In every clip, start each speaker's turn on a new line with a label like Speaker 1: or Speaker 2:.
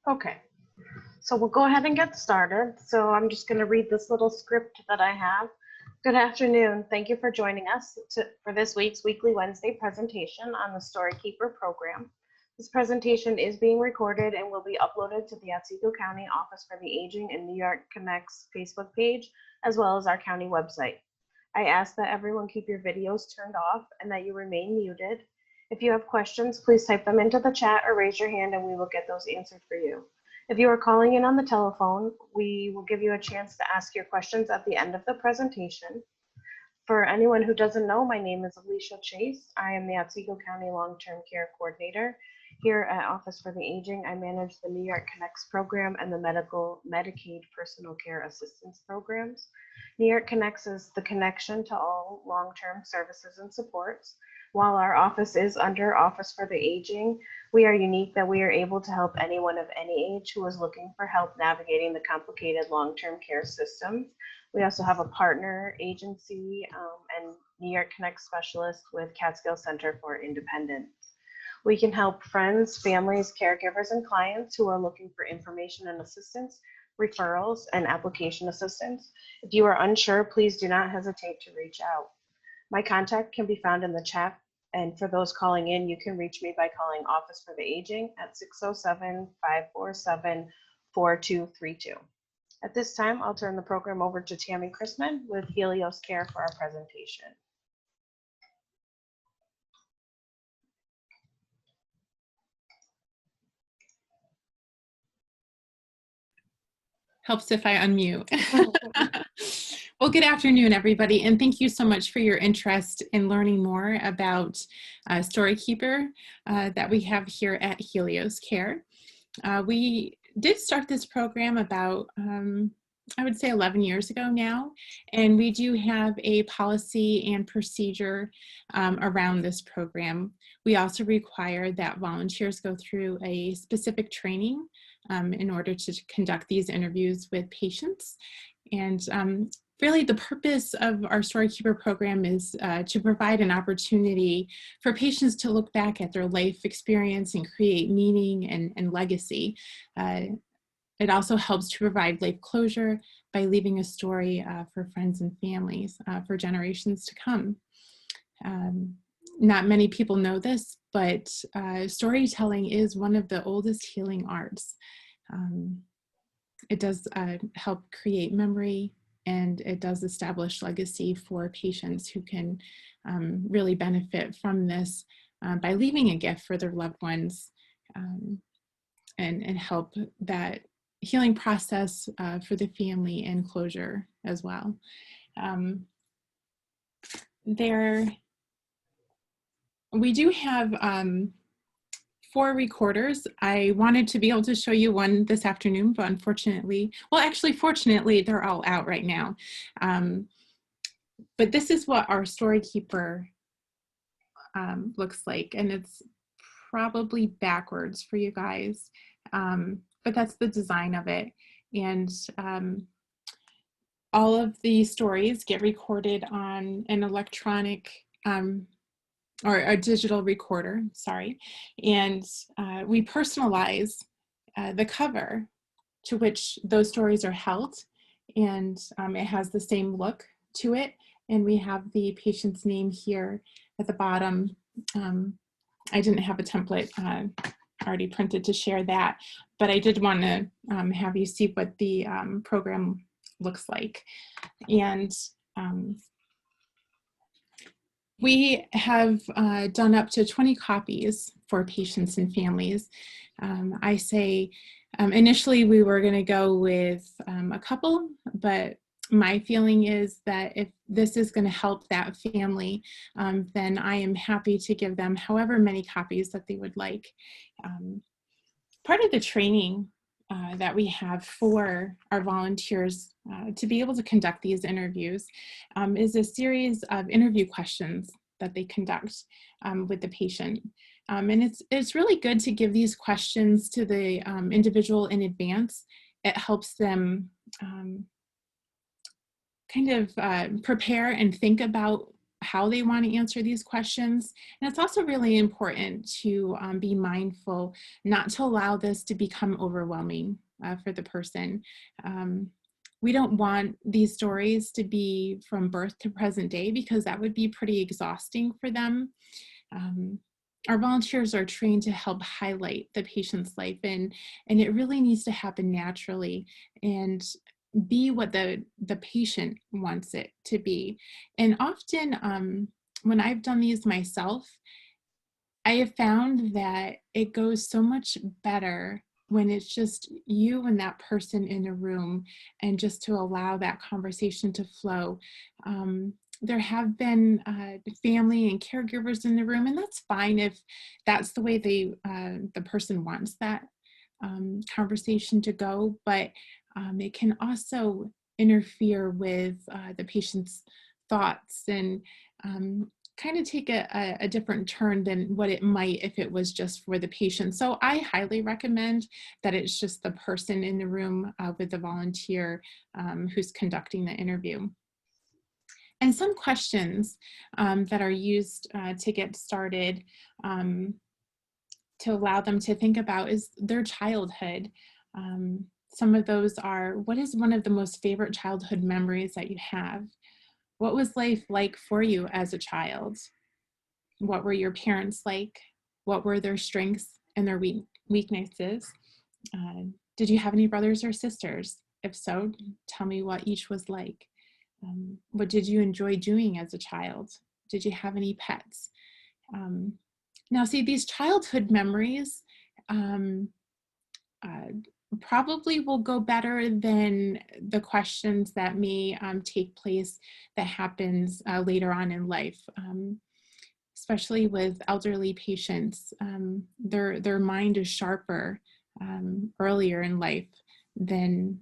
Speaker 1: Okay, so we'll go ahead and get started. So I'm just going to read this little script that I have. Good afternoon. Thank you for joining us for this week's Weekly Wednesday presentation on the Storykeeper program. This presentation is being recorded and will be uploaded to the Otsego County Office for the Aging and New York Connect's Facebook page, as well as our county website. I ask that everyone keep your videos turned off and that you remain muted. If you have questions, please type them into the chat or raise your hand and we will get those answered for you. If you are calling in on the telephone, we will give you a chance to ask your questions at the end of the presentation. For anyone who doesn't know, my name is Alicia Chase. I am the Otsego County Long-Term Care Coordinator. Here at Office for the Aging, I manage the New York Connects program and the Medicaid Personal Care Assistance programs. New York Connects is the connection to all long-term services and supports. While our office is under Office for the Aging, we are unique that we are able to help anyone of any age who is looking for help navigating the complicated long-term care systems. We also have a partner agency and New York Connect specialist with Catskill Center for Independence. We can help friends, families, caregivers, and clients who are looking for information and assistance, referrals, and application assistance. If you are unsure, please do not hesitate to reach out. My contact can be found in the chat, and for those calling in, you can reach me by calling Office for the Aging at 607-547-4232. At this time, I'll turn the program over to Tammy Chrisman with Helios Care for our presentation.
Speaker 2: Helps if I unmute. Well, good afternoon, everybody, and thank you so much for your interest in learning more about Storykeeper that we have here at Helios Care. We did start this program about, I would say 11 years ago now, and we do have a policy and procedure around this program. We also require that volunteers go through a specific training in order to conduct these interviews with patients. And really the purpose of our Storykeeper program is to provide an opportunity for patients to look back at their life experience and create meaning and legacy. It also helps to provide life closure by leaving a story for friends and families for generations to come. Not many people know this, but storytelling is one of the oldest healing arts. It does help create memory, and it does establish legacy for patients who can really benefit from this by leaving a gift for their loved ones and help that healing process for the family and closure as well. We do have 4 recorders. I wanted to be able to show you one this afternoon, but unfortunately, well, actually, fortunately, they're all out right now. But this is what our Storykeeper looks like, and it's probably backwards for you guys, but that's the design of it. And all of the stories get recorded on an electronic or a digital recorder, sorry, and we personalize the cover to which those stories are held, and it has the same look to it, and we have the patient's name here at the bottom. I didn't have a template already printed to share that, but I did want to have you see what the program looks like. And we have done up to 20 copies for patients and families. I say initially we were going to go with a couple, but my feeling is that if this is going to help that family, then I am happy to give them however many copies that they would like. Part of the training that we have for our volunteers to be able to conduct these interviews is a series of interview questions that they conduct with the patient. And it's really good to give these questions to the individual in advance. It helps them kind of prepare and think about how they want to answer these questions. And it's also really important to be mindful not to allow this to become overwhelming for the person. We don't want these stories to be from birth to present day, because that would be pretty exhausting for them. Our volunteers are trained to help highlight the patient's life, and it really needs to happen naturally and be what the patient wants it to be. And often when I've done these myself, I have found that it goes so much better when it's just you and that person in a room, and just to allow that conversation to flow. There have been family and caregivers in the room, and that's fine if that's the way the person wants that conversation to go, but it can also interfere with the patient's thoughts, and kind of take a different turn than what it might if it was just for the patient. So I highly recommend that it's just the person in the room with the volunteer who's conducting the interview. And some questions that are used to get started to allow them to think about is their childhood. Some of those are, what is one of the most favorite childhood memories that you have? What was life like for you as a child? What were your parents like? What were their strengths and their weaknesses? Did you have any brothers or sisters? If so, tell me what each was like. What did you enjoy doing as a child? Did you have any pets? Now, see, these childhood memories probably will go better than the questions that may take place that happens later on in life. Especially with elderly patients, their mind is sharper earlier in life than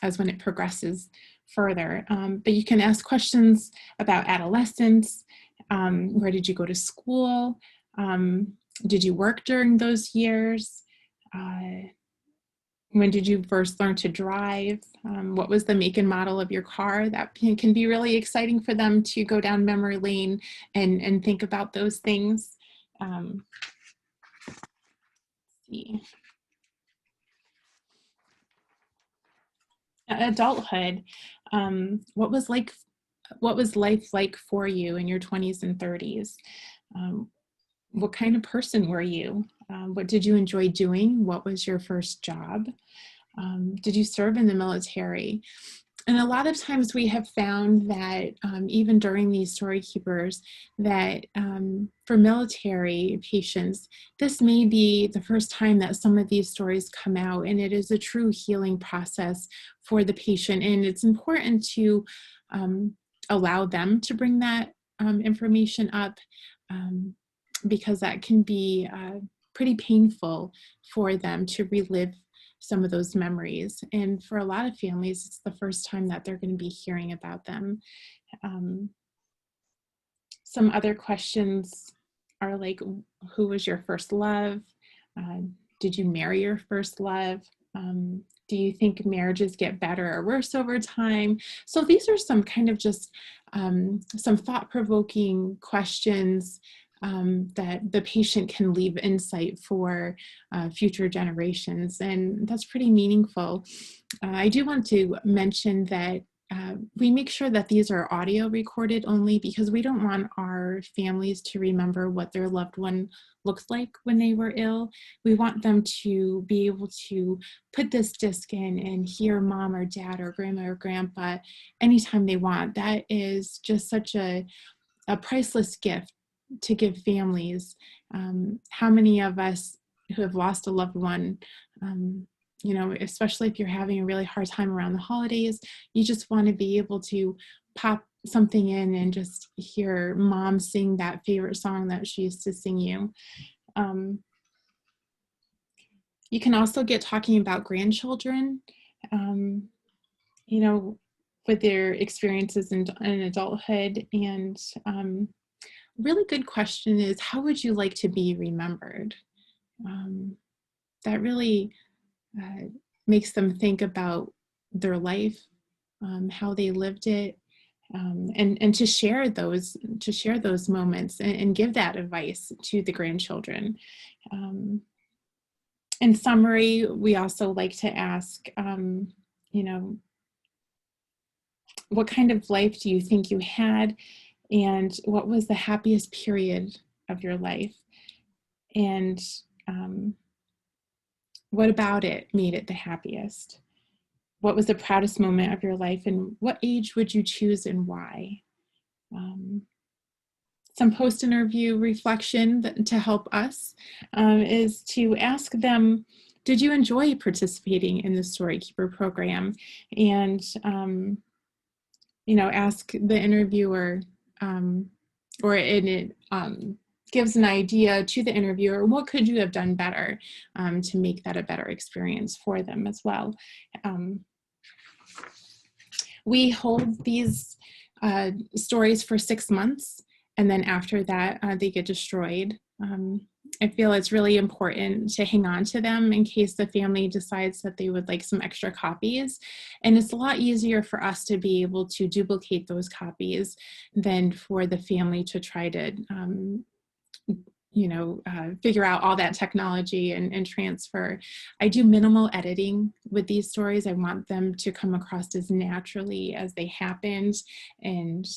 Speaker 2: as when it progresses further. But you can ask questions about adolescence. Where did you go to school? Did you work during those years? When did you first learn to drive? What was the make and model of your car? That can be really exciting for them to go down memory lane and think about those things. Let's see. Adulthood. What was life like for you in your 20s and 30s? What kind of person were you? What did you enjoy doing? What was your first job? Did you serve in the military? And a lot of times we have found that even during these story keepers, that for military patients, this may be the first time that some of these stories come out, and it is a true healing process for the patient. And it's important to allow them to bring that information up, because that can be pretty painful for them to relive some of those memories. And for a lot of families, it's the first time that they're going to be hearing about them. Some other questions are like, who was your first love? Did you marry your first love? Do you think marriages get better or worse over time? So these are some kind of just some thought-provoking questions that the patient can leave insight for future generations, and that's pretty meaningful. I do want to mention that we make sure that these are audio recorded only, because we don't want our families to remember what their loved one looked like when they were ill. We want them to be able to put this disc in and hear mom or dad or grandma or grandpa anytime they want. That is just such a priceless gift to give families. How many of us who have lost a loved one, especially if you're having a really hard time around the holidays, you just want to be able to pop something in and just hear mom sing that favorite song that she used to sing you. You can also get talking about grandchildren, with their experiences in adulthood. And really good question is, how would you like to be remembered? That really makes them think about their life, how they lived it, and to share those moments and give that advice to the grandchildren. In summary, we also like to ask, you know, what kind of life do you think you had, and what was the happiest period of your life, and what about it made it the happiest? What was the proudest moment of your life, and what age would you choose and why? Some post-interview reflection to help us is to ask them, did you enjoy participating in the Storykeeper program? And, ask the interviewer, or it gives an idea to the interviewer, what could you have done better to make that a better experience for them as well. We hold these stories for 6 months, and then after that, they get destroyed. I feel it's really important to hang on to them in case the family decides that they would like some extra copies. And it's a lot easier for us to be able to duplicate those copies than for the family to try to figure out all that technology and transfer. I do minimal editing with these stories. I want them to come across as naturally as they happened, and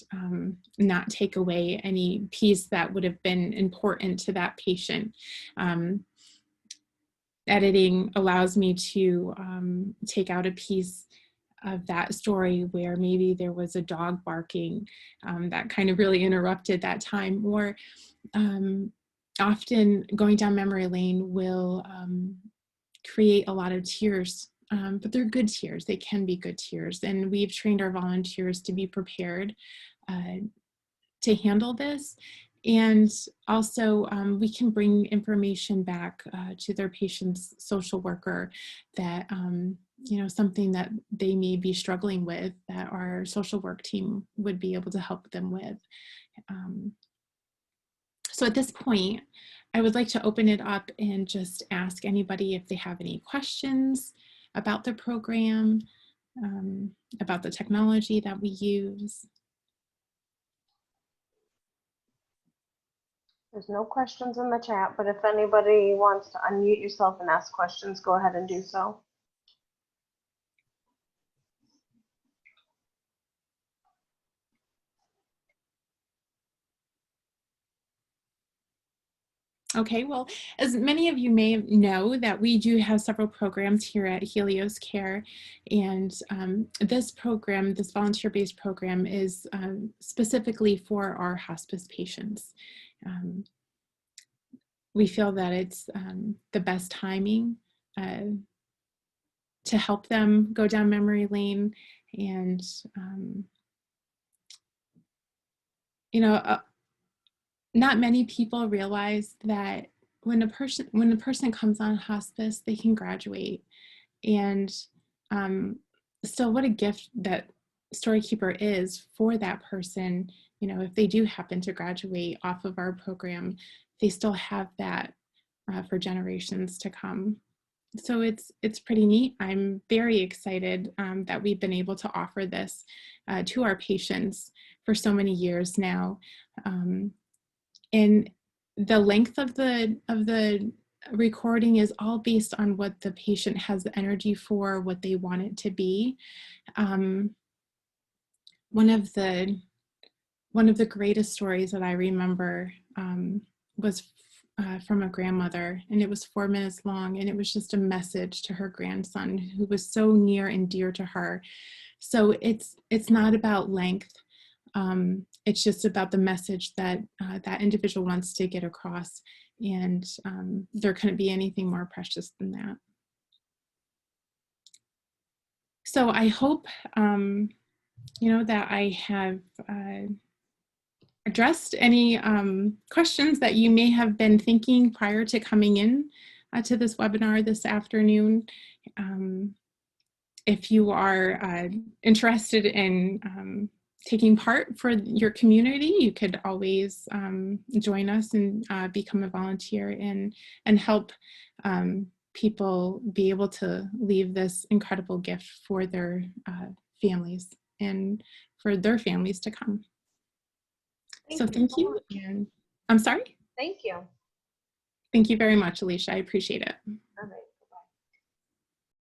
Speaker 2: not take away any piece that would have been important to that patient. Editing allows me to take out a piece of that story where maybe there was a dog barking that kind of really interrupted that time, or often going down memory lane will create a lot of tears, but they're good tears. They can be good tears. And we've trained our volunteers to be prepared to handle this. And also we can bring information back to their patient's social worker that, something that they may be struggling with, that our social work team would be able to help them with. So at this point, I would like to open it up and just ask anybody if they have any questions about the program, about the technology that we use.
Speaker 1: There's no questions in the chat, but if anybody wants to unmute yourself and ask questions, go ahead and do so.
Speaker 2: Okay, well, as many of you may know, that we do have several programs here at Helios Care, and this program, this volunteer-based program, is specifically for our hospice patients. We feel that it's the best timing to help them go down memory lane, and not many people realize that when a person comes on hospice, they can graduate. And so what a gift that Storykeeper is for that person. If they do happen to graduate off of our program, they still have that for generations to come. So it's pretty neat. I'm very excited that we've been able to offer this to our patients for so many years now. And the length of the recording is all based on what the patient has the energy for, what they want it to be. One of the greatest stories that I remember was from a grandmother, and it was 4 minutes long, and it was just a message to her grandson who was so near and dear to her. So it's not about length. It's just about the message that that individual wants to get across, and there couldn't be anything more precious than that. So I hope that I have addressed any questions that you may have been thinking prior to coming in to this webinar this afternoon. If you are interested in taking part for your community, you could always join us and become a volunteer and help people be able to leave this incredible gift for their families and for their families to come. So thank
Speaker 1: so
Speaker 2: you.
Speaker 1: much.
Speaker 2: And I'm sorry.
Speaker 1: Thank you.
Speaker 2: Thank you very much, Alicia. I appreciate it.